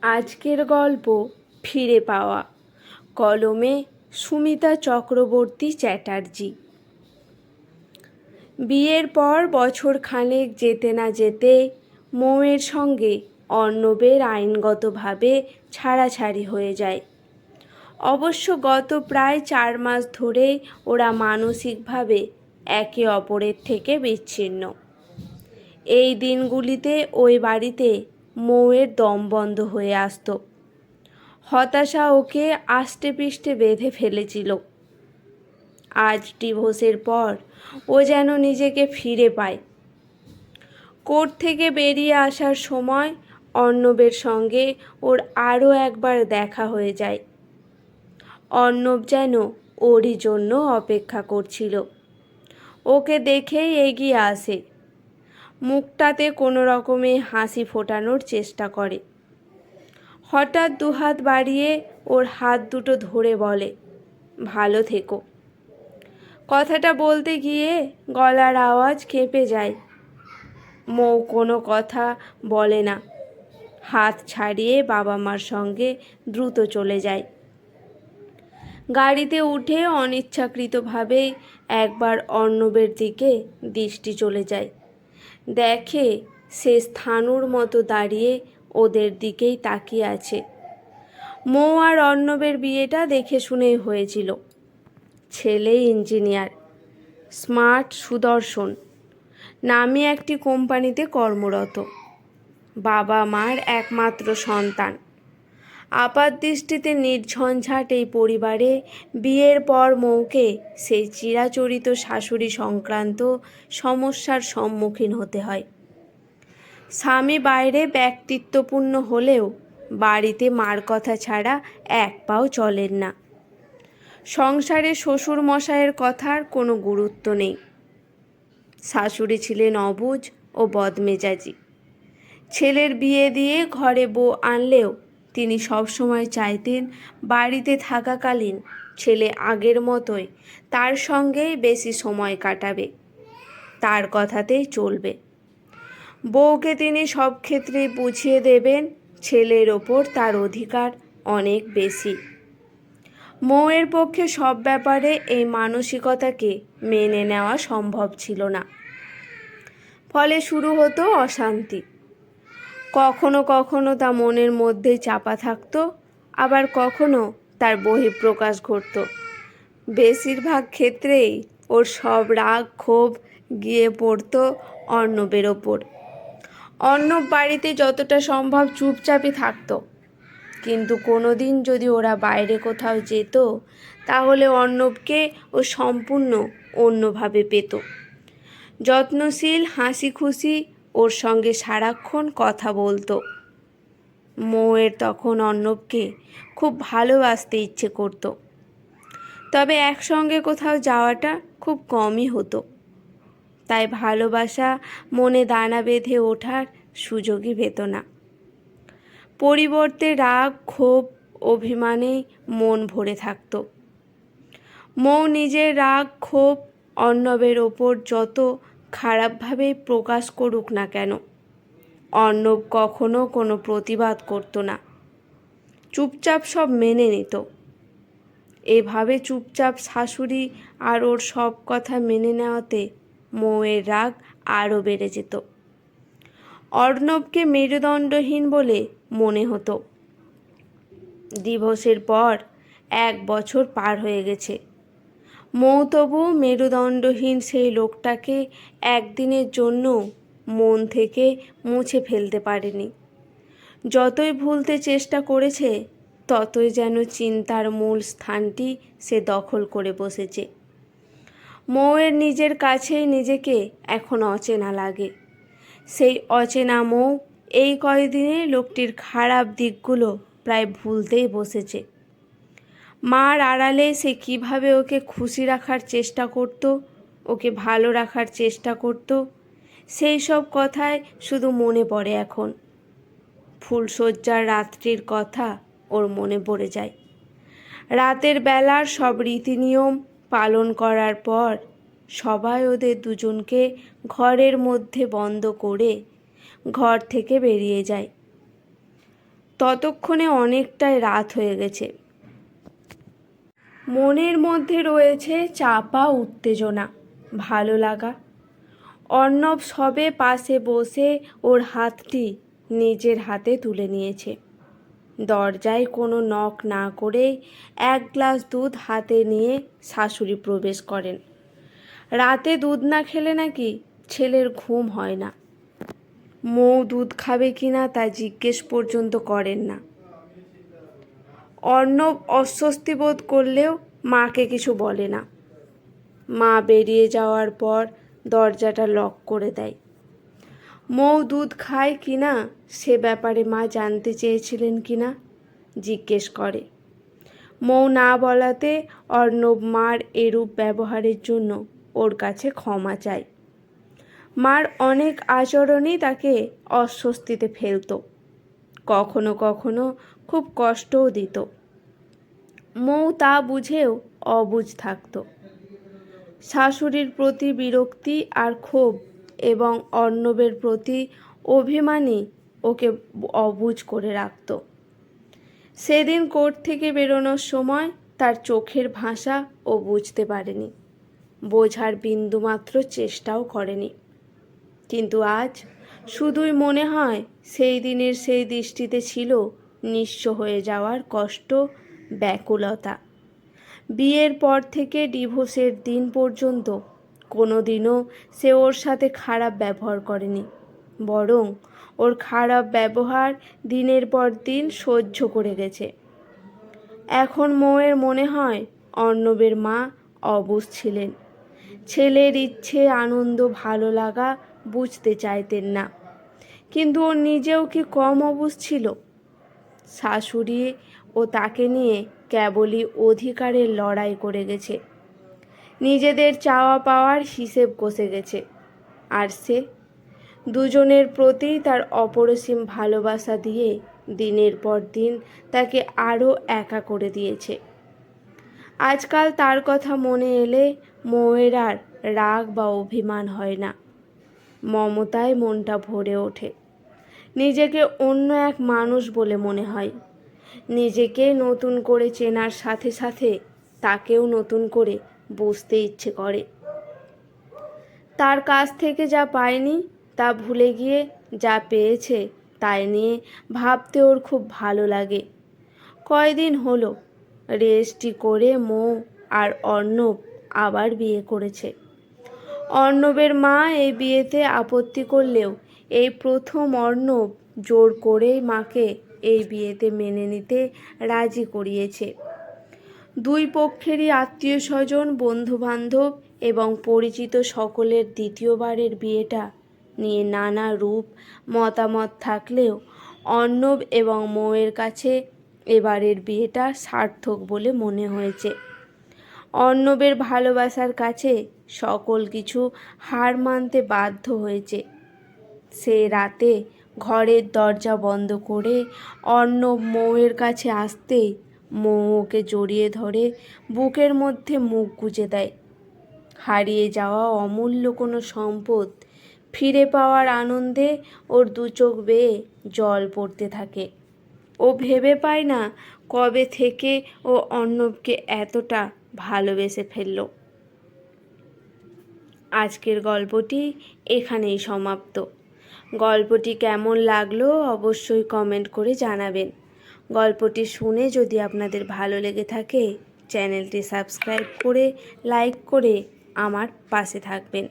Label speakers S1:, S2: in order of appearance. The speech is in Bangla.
S1: আজকের গল্প ফিরে পাওয়া। কলমে সুমিতা চক্রবর্তী চ্যাটার্জি। বিয়ের পর বছর খানেক যেতে না যেতে মৌয়ের সঙ্গে অর্ণবের আইনগতভাবে ছাড়াছাড়ি হয়ে যায়। অবশ্য গত প্রায় 4 মাস ধরেই ওরা মানসিকভাবে একে অপরের থেকে বিচ্ছিন্ন। এই দিনগুলিতে ওই বাড়িতে মৌয়ের দম বন্ধ হয়ে আসতো। হতাশা ওকে আষ্টেপৃষ্ঠে বেঁধে ফেলেছিল। আজ ডিভোর্সের পর ও যেন নিজেকে ফিরে পায়। কোর্ট থেকে বেরিয়ে আসার সময় অর্ণবের সঙ্গে ওর আরও একবার দেখা হয়ে যায়। অর্ণব যেন ওরই জন্য অপেক্ষা করছিল। ওকে দেখেই এগিয়ে আসে, মুখটাতে কোনো রকমে হাসি ফোটানোর চেষ্টা করে। হঠাৎ দুহাত বাড়িয়ে ওর হাত দুটো ধরে বলে, ভালো থেকো। কথাটা বলতে গিয়ে গলার আওয়াজ কেঁপে যায়। মৌ কোনো কথা বলে না, হাত ছাড়িয়ে বাবা মার সঙ্গে দ্রুত চলে যায়। গাড়িতে উঠে অনিচ্ছাকৃতভাবেই একবার অর্ণবের দিকে দৃষ্টি চলে যায়। দেখে সে স্থাণুর মতো দাঁড়িয়ে ওদের দিকেই তাকিয়ে আছে। মৌ আর অর্ণবের বিয়েটা দেখে শুনেই হয়েছিল। ছেলে ইঞ্জিনিয়ার, স্মার্ট, সুদর্শন, নামী একটি কোম্পানিতে কর্মরত, বাবা মার একমাত্র সন্তান। আপাতদৃষ্টিতে নির্ঝঞ্ঝাট এই পরিবারে বিয়ের পর মৌকে সেই চিরাচরিত শাশুড়ি সংক্রান্ত সমস্যার সম্মুখীন হতে হয়। স্বামী বাইরে ব্যক্তিত্বপূর্ণ হলেও বাড়িতে মার কথা ছাড়া এক পাও চলেন না। সংসারে শ্বশুর মশাইয়ের কথার কোনো গুরুত্ব নেই। শাশুড়ি ছিলেন অবুঝ ও বদমেজাজি। ছেলের বিয়ে দিয়ে ঘরে বউ আনলেও তিনি সবসময় চাইতেন বাড়িতে থাকাকালীন ছেলে আগের মতোই তার সঙ্গেই বেশি সময় কাটাবে, তার কথাতেই চলবে। বউকে তিনি সব ক্ষেত্রেই বুঝিয়ে দেবেন ছেলের ওপর তার অধিকার অনেক বেশি। মৌয়ের পক্ষে সব ব্যাপারে এই মানসিকতাকে মেনে নেওয়া সম্ভব ছিল না। ফলে শুরু হতো অশান্তি। কখনো কখনো তা মনের মধ্যেই চাপা থাকতো, আবার কখনো তার বহিঃপ্রকাশ ঘটত। বেশিরভাগ ক্ষেত্রেই ওর সব রাগ ক্ষোভ গিয়ে পড়তো অর্ণবের ওপর। অর্ণব বাড়িতে যতটা সম্ভব চুপচাপই থাকতো, কিন্তু কোনো দিন যদি ওরা বাইরে কোথাও যেত তাহলে অর্ণবকে ও সম্পূর্ণ অন্যভাবে পেত। যত্নশীল, হাসি খুশি, ওর সঙ্গে সারাক্ষণ কথা বলতো। মৌয়ের তখন অর্ণবকে খুব ভালোবাসতে ইচ্ছে করত, তবে একসঙ্গে কোথাও যাওয়াটা খুব কমই হতো। তাই ভালোবাসা মনে দানা বেঁধে ওঠার সুযোগই পেত না। পরিবর্তে রাগ, ক্ষোভ, অভিমানেই মন ভরে থাকত। মৌ নিজের রাগ ক্ষোভ অর্ণবের ওপর যত খারাপভাবে প্রকাশ করুক না কেন, অর্ণব কখনো কোনো প্রতিবাদ করত না, চুপচাপ সব মেনে নিত। এভাবে চুপচাপ শাশুড়ি আর ওর সব কথা মেনে নেওয়াতে মৌয়ের রাগ আরও বেড়ে যেত। অর্ণবকে মেরুদণ্ডহীন বলে মনে হতো। ডিভোর্সের পর 1 বছর পার হয়ে গেছে। মৌ তবু মেরুদণ্ডহীন সেই লোকটাকে একদিনের জন্য মন থেকে মুছে ফেলতে পারেনি। যতই ভুলতে চেষ্টা করেছে ততই যেন চিন্তার মূল স্থানটি সে দখল করে বসেছে। মৌয়ের নিজের কাছেই নিজেকে এখন অচেনা লাগে। সেই অচেনা মৌ এই কয়দিনে লোকটির খারাপ দিকগুলো প্রায় ভুলতেই বসেছে। মার আড়ালে সে কিভাবে ওকে খুশি রাখার চেষ্টা করত, ওকে ভালো রাখার চেষ্টা করত, সেই সব কথাই শুধু মনে পড়ে এখন। ফুলশয্যার রাত্রির কথা ওর মনে পড়ে যায়। রাতের বেলার সব রীতিনিয়ম পালন করার পর সবাই ওদের দুজনকে ঘরের মধ্যে বন্ধ করে ঘর থেকে বেরিয়ে যায়। ততক্ষণে অনেকটাই রাত হয়ে গেছে। মনের মধ্যে রয়েছে চাপা উত্তেজনা, ভালো লাগা। অর্ণব সবে পাশে বসে ওর হাতটি নিজের হাতে তুলে নিয়েছে। দরজায় কোনো নক না করেই এক গ্লাস দুধ হাতে নিয়ে শাশুড়ি প্রবেশ করেন। রাতে দুধ না খেলে নাকি ছেলের ঘুম হয় না। মৌ দুধ খাবে কিনা তা জিজ্ঞেস পর্যন্ত করেন না। অর্ণব অস্বস্তি বোধ করলেও মাকে কিছু বলে না। মা বেরিয়ে যাওয়ার পর দরজাটা লক করে দেয়। মৌ দুধ খায় কিনা সে ব্যাপারে মা জানতে চেয়েছিলেন কিনা জিজ্ঞেস করে। মৌ না বলাতে অর্ণব মার এরূপ ব্যবহারের জন্য ওর কাছে ক্ষমা চায়। মার অনেক আচরণই তাকে অস্বস্তিতে ফেলত, কখনো কখনো খুব কষ্টও দিত। মৌ তা বুঝেও অবুঝ থাকত। শাশুড়ির প্রতি বিরক্তি আর ক্ষোভ এবং অর্ণবের প্রতি অভিমানই ওকে অবুঝ করে রাখত। সেদিন কোর্ট থেকে বেরোনোর সময় তার চোখের ভাষা ও বুঝতে পারেনি, বোঝার বিন্দুমাত্র চেষ্টাও করেনি। কিন্তু আজ শুধুই মনে হয় সেই দিনের সেই দৃষ্টিতে ছিল নিঃস্ব হয়ে যাওয়ার কষ্ট, ব্যাকুলতা। বিয়ের পর থেকে ডিভোর্সের দিন পর্যন্ত কোনো দিনও সে ওর সাথে খারাপ ব্যবহার করেনি, বরং ওর খারাপ ব্যবহার দিনের পর দিন সহ্য করে গেছে। এখন মৌয়ের মনে হয় অর্ণবের মা অবুঝ ছিলেন, ছেলের ইচ্ছে আনন্দ ভালো লাগা বুঝতে চাইতেন না। কিন্তু ও নিজেও কি কম অবুঝ ছিল? শাশুড়ি ও তাকে নিয়ে কেবলই অধিকারের লড়াই করে গেছে, নিজেদের চাওয়া পাওয়ার হিসেব কষে গেছে। আর সে দুজনের প্রতি তার অপরিসীম ভালোবাসা দিয়ে দিনের পর দিন তাকে আরও একা করে দিয়েছে। আজকাল তার কথা মনে এলে মৌয়ের আর রাগ বা অভিমান হয় না, মমতায় মনটা ভরে ওঠে। নিজেকে অন্য এক মানুষ বলে মনে হয়। নিজেকে নতুন করে চেনার সাথে সাথে তাকেও নতুন করে বুঝতে ইচ্ছে করে। তার কাছ থেকে যা পায়নি তা ভুলে গিয়ে যা পেয়েছে তাই নিয়ে ভাবতে ওর খুব ভালো লাগে। কয়দিন হলো রেজিস্ট্রি করে মৌ আর অর্ণব আবার বিয়ে করেছে। অর্ণবের মা এই বিয়েতে আপত্তি করলেও এই প্রথম অর্ণব জোর করেই মাকে এই বিয়েতে মেনে নিতে রাজি করিয়েছে। দুই পক্ষেরই আত্মীয় স্বজন, বন্ধুবান্ধব এবং পরিচিত সকলের দ্বিতীয়বারের বিয়েটা নিয়ে নানা রূপ মতামত থাকলেও অর্ণব এবং মৌয়ের কাছে এবারের বিয়েটা সার্থক বলে মনে হয়েছে। অর্ণবের ভালোবাসার কাছে সকল কিছু হার মানতে বাধ্য হয়েছে। সে রাতে ঘরের দরজা বন্ধ করে অর্ণব মৌয়ের কাছে আসতেই মৌ ওকে জড়িয়ে ধরে বুকের মধ্যে মুখ গুজে দেয়। হারিয়ে যাওয়া অমূল্য কোনো সম্পদ ফিরে পাওয়ার আনন্দে ওর দু চোখ বেয়ে জল পড়তে থাকে। ও ভেবে পায় না কবে থেকে ও অর্ণবকে এতটা ভালোবেসে ফেলল। আজকের গল্পটি এখানেই সমাপ্ত। গল্পটি কেমন লাগলো অবশ্যই কমেন্ট করে জানাবেন। গল্পটি শুনে যদি আপনাদের ভালো লেগে থাকে চ্যানেলটি সাবস্ক্রাইব করে লাইক করে আমার পাশে থাকবেন।